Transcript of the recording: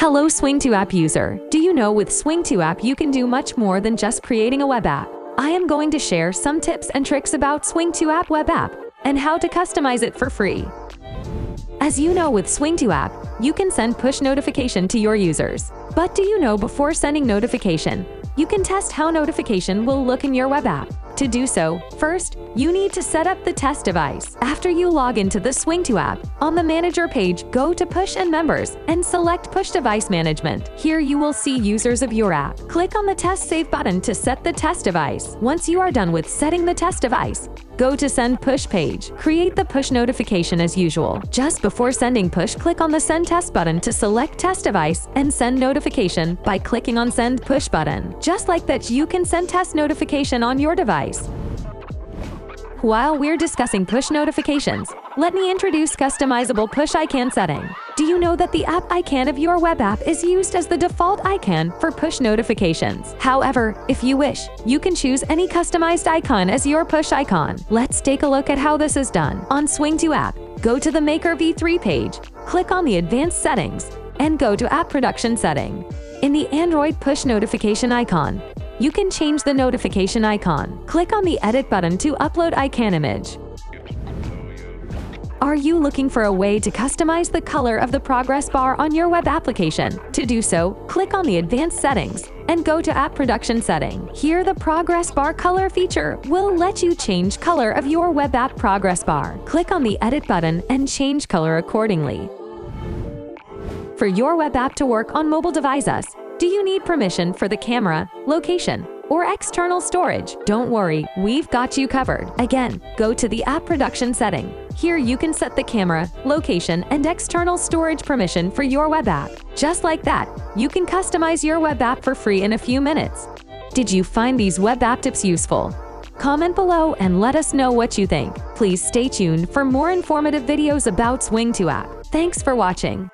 Hello Swing2 app user. Do you know with Swing2 app you can do much more than just creating a web app? I am going to share some tips and tricks about Swing2 app web app and how to customize it for free. As you know with Swing2 app, you can send push notification to your users. But do you know before sending notification, you can test how notification will look in your web app. To do so, first, you need to set up the test device. After you log into the Swing2 app, on the manager page, go to Push and Members and select Push Device Management. Here you will see users of your app. Click on the Test Save button to set the test device. Once you are done with setting the test device, go to Send Push page. Create the push notification as usual. Just before sending push, click on the Send Test button to select test device and send notification by clicking on Send Push button. Just like that, you can send test notification on your device. While we're discussing push notifications, let me introduce customizable push icon setting. Do you know that the app icon of your web app is used as the default icon for push notifications? However, if you wish, you can choose any customized icon as your push icon. Let's take a look at how this is done. On Swing2 app, go to the Maker v3 page, click on the Advanced Settings, and go to App Production Setting. In the Android push notification icon, you can change the notification icon. Click on the Edit button to upload icon image. Are you looking for a way to customize the color of the progress bar on your web application? To do so, click on the Advanced Settings and go to App Production Setting. Here, the progress bar color feature will let you change color of your web app progress bar. Click on the Edit button and change color accordingly. For your web app to work on mobile devices, do you need permission for the camera, location, or external storage? Don't worry, we've got you covered. Again, go to the App Production Setting. Here you can set the camera, location, and external storage permission for your web app. Just like that, you can customize your web app for free in a few minutes. Did you find these web app tips useful? Comment below and let us know what you think. Please stay tuned for more informative videos about Swing2 app. Thanks for watching.